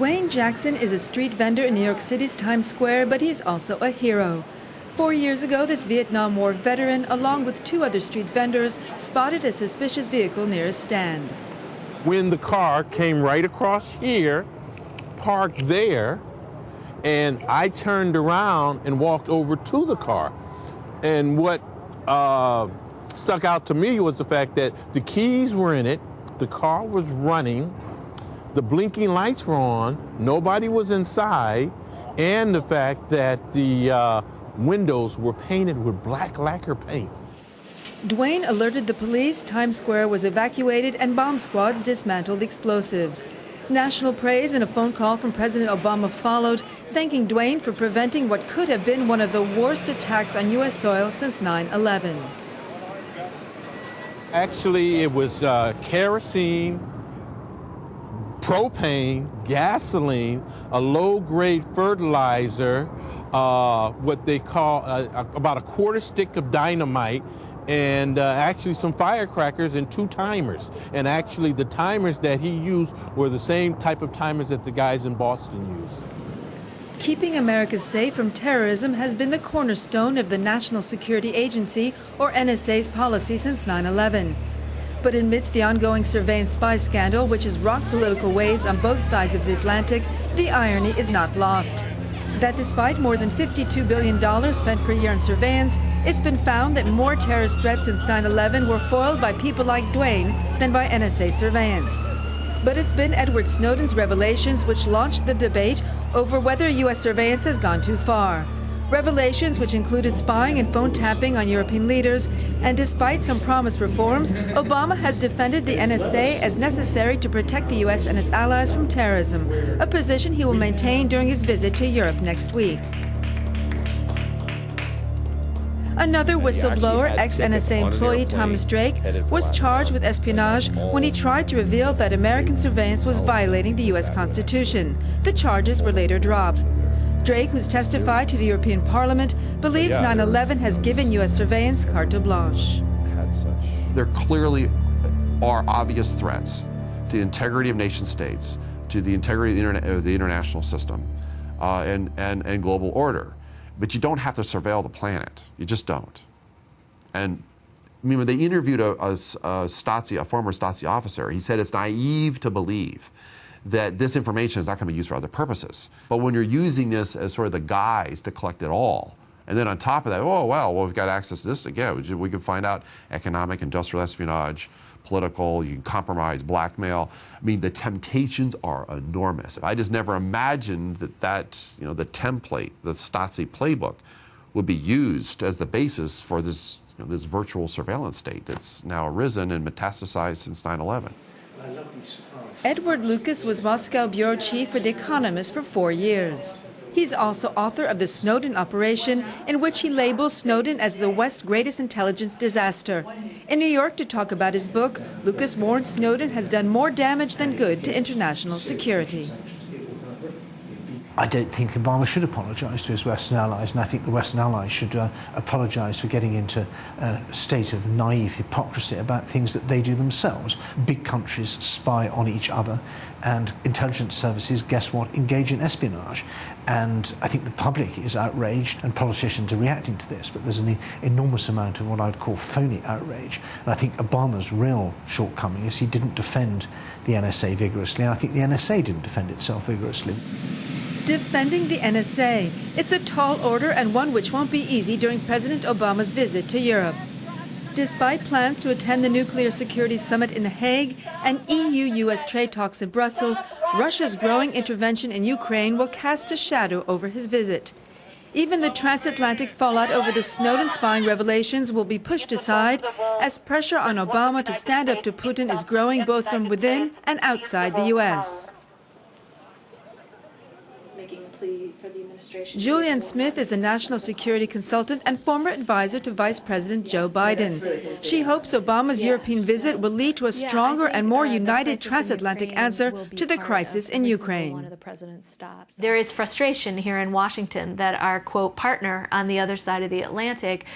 Duane Jackson is a street vendor in New York City's Times Square, but he's also a hero. 4 years ago, this Vietnam War veteran, along with two other street vendors, spotted a suspicious vehicle near his stand. When the car came right across here, parked there, and I turned around and walked over to the car. And what stuck out to me was the fact that the keys were in it, the car was running, the blinking lights were on, nobody was inside, and the fact that the windows were painted with black lacquer paint. Duane alerted the police, Times Square was evacuated, and bomb squads dismantled explosives. National praise and a phone call from President Obama followed, thanking Duane for preventing what could have been one of the worst attacks on U.S. soil since 9/11. Actually, it was kerosene, propane, gasoline, a low-grade fertilizer, what they call about a quarter stick of dynamite, and actually some firecrackers and two timers. And actually the timers that he used were the same type of timers that the guys in Boston used. Keeping America safe from terrorism has been the cornerstone of the National Security Agency, or NSA's, policy since 9/11. But amidst the ongoing surveillance spy scandal, which has rocked political waves on both sides of the Atlantic, the irony is not lost. That despite more than $52 billion spent per year on surveillance, it's been found that more terrorist threats since 9/11 were foiled by people like Duane than by NSA surveillance. But it's been Edward Snowden's revelations which launched the debate over whether U.S. surveillance has gone too far. Revelations which included spying and phone tapping on European leaders, and despite some promised reforms, Obama has defended the NSA as necessary to protect the U.S. and its allies from terrorism, a position he will maintain during his visit to Europe next week. Another whistleblower, ex-NSA employee Thomas Drake, was charged with espionage when he tried to reveal that American surveillance was violating the U.S. Constitution. The charges were later dropped. Drake, who's testified to the European Parliament, believes 9/11 has given U.S. surveillance carte blanche. There clearly are obvious threats to the integrity of nation states, to the integrity of the international system, and global order. But you don't have to surveil the planet. You just don't. And I mean, when they interviewed a former Stasi officer, he said it's naive to believe that this information is not going to be used for other purposes. But when you're using this as sort of the guise to collect it all, and then on top of that, oh, well, we've got access to this again. We can find out economic, industrial espionage, political, you can compromise, blackmail. I mean, the temptations are enormous. I just never imagined that the template, the Stasi playbook, would be used as the basis for this, this virtual surveillance state that's now arisen and metastasized since 9/11. Edward Lucas was Moscow bureau chief for The Economist for 4 years. He's also author of The Snowden Operation, in which he labels Snowden as the West's greatest intelligence disaster. In New York to talk about his book, Lucas warns Snowden has done more damage than good to international security. I don't think Obama should apologise to his Western allies, and I think the Western allies should apologise for getting into a state of naive hypocrisy about things that they do themselves. Big countries spy on each other, and intelligence services, guess what, engage in espionage. And I think the public is outraged, and politicians are reacting to this, but there's an enormous amount of what I'd call phony outrage. And I think Obama's real shortcoming is he didn't defend the NSA vigorously, and I think the NSA didn't defend itself vigorously. Defending the NSA. It's a tall order, and one which won't be easy during President Obama's visit to Europe. Despite plans to attend the Nuclear Security Summit in The Hague and EU-US trade talks in Brussels, Russia's growing intervention in Ukraine will cast a shadow over his visit. Even the transatlantic fallout over the Snowden spying revelations will be pushed aside as pressure on Obama to stand up to Putin is growing both from within and outside the U.S. Julianne Smith is a national security consultant and former advisor to Vice President Joe Biden. She hopes Obama's European visit will lead to a stronger and more united transatlantic answer to the crisis in Ukraine. There is frustration here in Washington that our, quote, partner on the other side of the Atlantic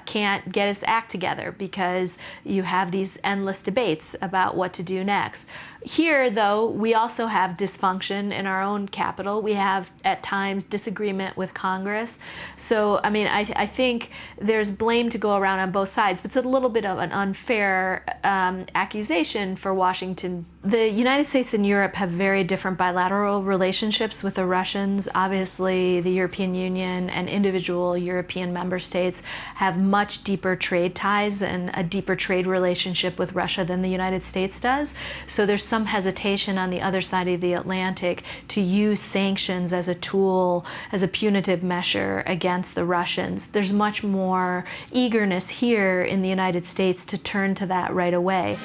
can't get its act together because you have these endless debates about what to do next. Here, though, we also have dysfunction in our own capital. We have, at times, disagreement with Congress. So, I mean, I think there's blame to go around on both sides, but it's a little bit of an unfair accusation for Washington. The United States and Europe have very different bilateral relationships with the Russians. Obviously, the European Union and individual European member states have much deeper trade ties and a deeper trade relationship with Russia than the United States does. So there's some hesitation on the other side of the Atlantic to use sanctions as a tool, as a punitive measure against the Russians. There's much more eagerness here in the United States to turn to that right away.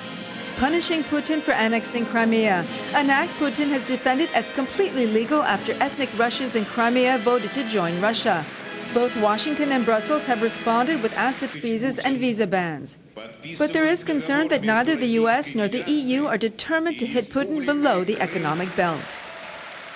Punishing Putin for annexing Crimea, an act Putin has defended as completely legal after ethnic Russians in Crimea voted to join Russia. Both Washington and Brussels have responded with asset freezes and visa bans. But there is concern that neither the U.S. nor the EU are determined to hit Putin below the economic belt.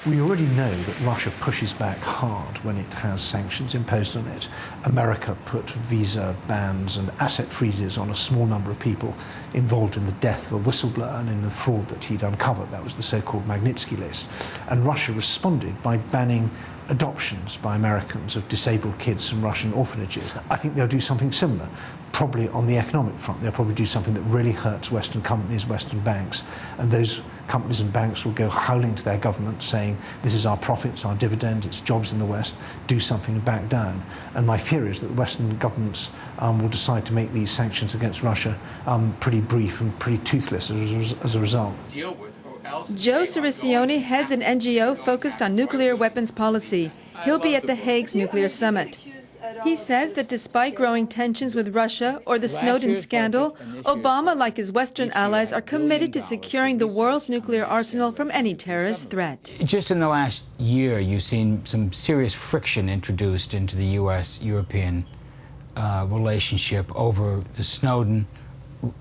We already know that Russia pushes back hard when it has sanctions imposed on it. America put visa bans and asset freezes on a small number of people involved in the death of a whistleblower and in the fraud that he'd uncovered. That was the so-called Magnitsky List. And Russia responded by banning adoptions by Americans of disabled kids from Russian orphanages. I think they'll do something similar, probably on the economic front. They'll probably do something that really hurts Western companies, Western banks, and those companies and banks will go howling to their government saying, this is our profits, our dividend, it's jobs in the West, do something and back down. And my fear is that the Western governments will decide to make these sanctions against Russia pretty brief and pretty toothless as a result. Joe Ciricione heads an NGO focused on nuclear weapons policy. He'll be at the Hague's nuclear summit. He says that despite growing tensions with Russia or the Snowden scandal, Obama, like his Western allies, are committed to securing the world's nuclear arsenal from any terrorist threat. Just in the last year, you've seen some serious friction introduced into the U.S.-European relationship over the Snowden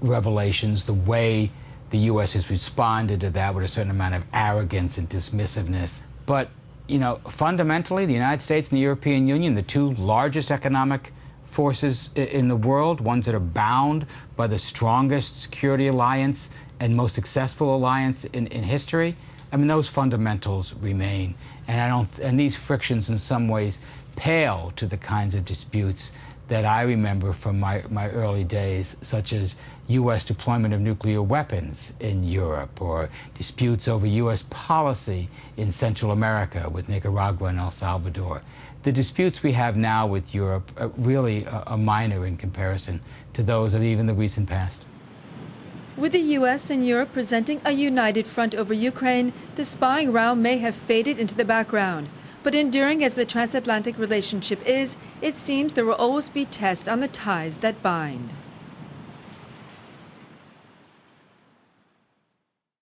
revelations, the way the U.S. has responded to that with a certain amount of arrogance and dismissiveness. But, you know, fundamentally, the United States and the European Union, the two largest economic forces in the world, ones that are bound by the strongest security alliance and most successful alliance in history, I mean, those fundamentals remain. And these frictions in some ways pale to the kinds of disputes that I remember from my early days, such as U.S. deployment of nuclear weapons in Europe, or disputes over U.S. policy in Central America with Nicaragua and El Salvador. The disputes we have now with Europe are really minor in comparison to those of even the recent past. With the U.S. and Europe presenting a united front over Ukraine, the spying row may have faded into the background. But enduring as the transatlantic relationship is, it seems there will always be tests on the ties that bind.